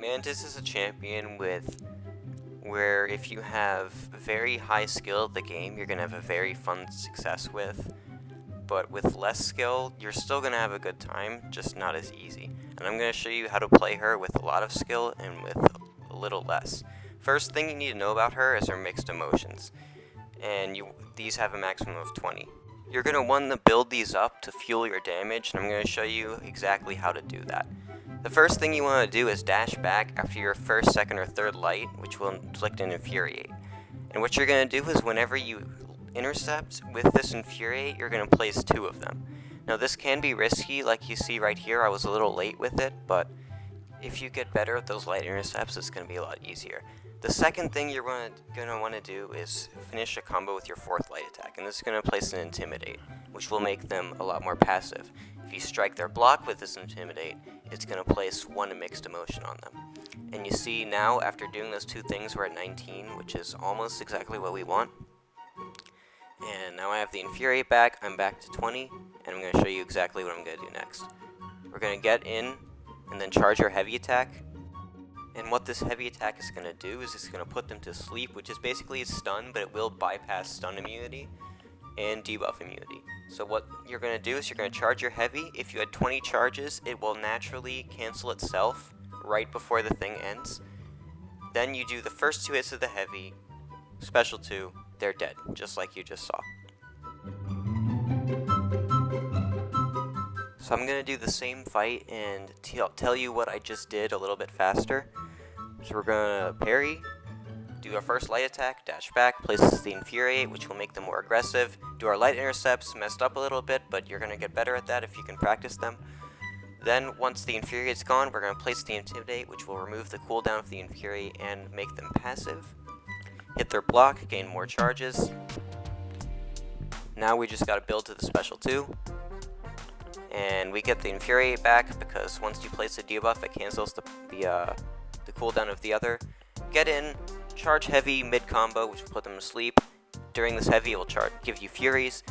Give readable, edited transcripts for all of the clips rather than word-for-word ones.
Mantis is a champion where if you have very high skill at the game, you're going to have a very fun success with. But with less skill, you're still going to have a good time, just not as easy. And I'm going to show you how to play her with a lot of skill and with a little less. First thing you need to know about her is her mixed emotions. And these have a maximum of 20. You're going to want to build these up to fuel your damage, and I'm going to show you exactly how to do that. The first thing you want to do is dash back after your first, second, or third light, which will inflict an Infuriate. And what you're going to do is whenever you intercept with this Infuriate, you're going to place 2 of them. Now this can be risky, like you see right here. I was a little late with it, but if you get better at those light intercepts, it's going to be a lot easier. The second thing you're going to want to do is finish a combo with your 4th light attack, and this is going to place an Intimidate, which will make them a lot more passive. If you strike their block with this Intimidate, it's going to place 1 mixed emotion on them. And you see now, after doing those 2 things, we're at 19, which is almost exactly what we want. And now I have the Infuriate back, I'm back to 20, and I'm going to show you exactly what I'm going to do next. We're going to get in, and then charge our heavy attack. And what this heavy attack is going to do is it's going to put them to sleep, which is basically a stun, but it will bypass stun immunity and debuff immunity. So what you're going to do is you're going to charge your heavy. If you had 20 charges, it will naturally cancel itself right before the thing ends. Then you do the first 2 hits of the heavy, special 2, they're dead, just like you just saw. So I'm going to do the same fight and tell you what I just did a little bit faster. So we're going to parry, do our first light attack, dash back, places the Infuriate, which will make them more aggressive. Do our light intercepts, messed up a little bit, but you're going to get better at that if you can practice them. Then, once the Infuriate's gone, we're going to place the Intimidate, which will remove the cooldown of the Infuriate and make them passive. Hit their block, gain more charges. Now we just got to build to the special 2. And we get the Infuriate back because once you place a debuff, it cancels the cooldown of the other. Get in, charge heavy mid-combo, which will put them to sleep. During this heavy, it will give you Furies.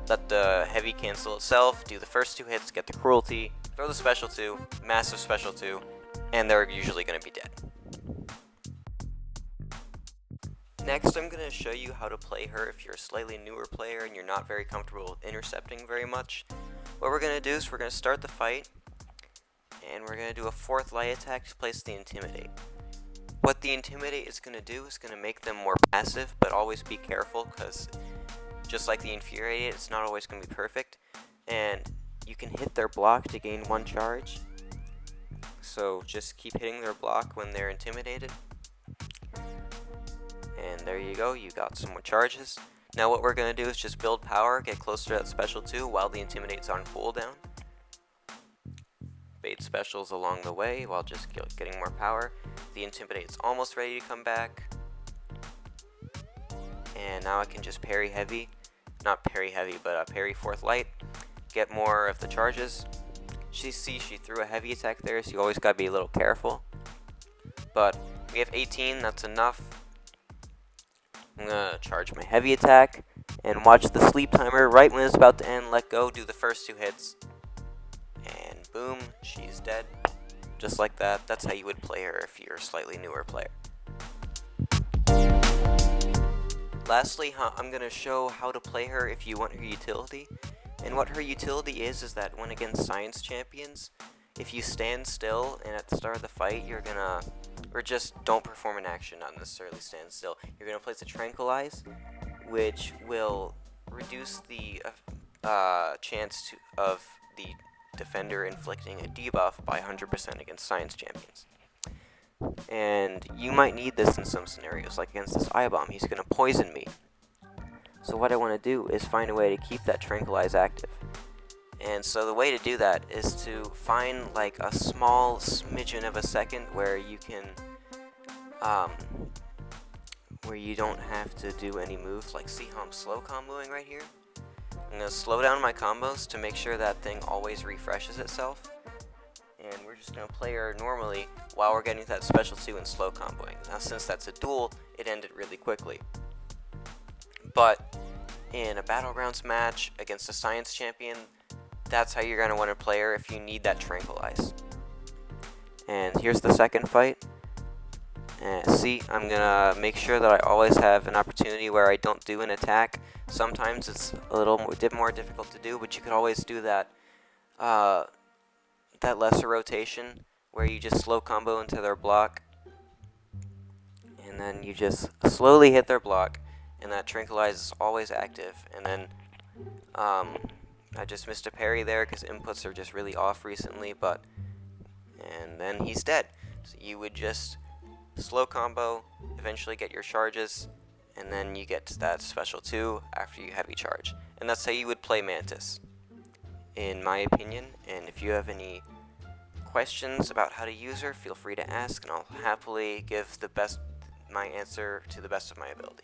Let the heavy cancel itself, do the first 2 hits, get the Cruelty, throw the special 2, massive special 2, and they're usually going to be dead. Next, I'm going to show you how to play her if you're a slightly newer player and you're not very comfortable with intercepting very much. What we're going to do is we're going to start the fight, and we're going to do a 4th light attack to place the Intimidate. What the Intimidate is going to do is going to make them more passive, but always be careful, because just like the Infuriate, it's not always going to be perfect. And you can hit their block to gain 1 charge, so just keep hitting their block when they're intimidated. And there you go, you got some more charges. Now what we're going to do is just build power, get closer to that special 2 while the Intimidate's on cooldown. Bait specials along the way while just getting more power. The Intimidate's almost ready to come back. And now I can just parry heavy. Not parry heavy, but parry 4th light. Get more of the charges. She threw a heavy attack there, so you always gotta be a little careful. But we have 18, that's enough. I'm gonna charge my heavy attack and watch the sleep timer. Right when it's about to end, let go, do the first 2 hits. And boom, she's dead. Just like that. That's how you would play her if you're a slightly newer player. Lastly, I'm going to show how to play her if you want her utility. And what her utility is that when against science champions, if you stand still and at the start of the fight, you're going to, or just don't perform an action, not necessarily stand still, you're going to place a Tranquilize, which will reduce the chance of the defender inflicting a debuff by 100% against science champions. And you might need this in some scenarios, like against this I-Bomb. He's going to poison me. So what I want to do is find a way to keep that Tranquilize active. And so the way to do that is to find like a small smidgen of a second where you can, where you don't have to do any moves. Like see how I'm slow comboing right here? I'm going to slow down my combos to make sure that thing always refreshes itself. And we're just going to play her normally while we're getting that special 2 and slow comboing. Now since that's a duel, it ended really quickly. But in a Battlegrounds match against a science champion, that's how you're going to want to play her if you need that Tranquilize. And here's the second fight. See, I'm gonna make sure that I always have an opportunity where I don't do an attack. Sometimes it's a little more difficult to do, but you could always do that that lesser rotation where you just slow combo into their block, and then you just slowly hit their block, and that tranquilize is always active. And then I just missed a parry there because inputs are just really off recently, and then he's dead. So you would just slow combo, eventually get your charges, and then you get to that special 2 after you heavy charge. And that's how you would play Mantis, in my opinion. And if you have any questions about how to use her, feel free to ask, and I'll happily give my answer to the best of my ability.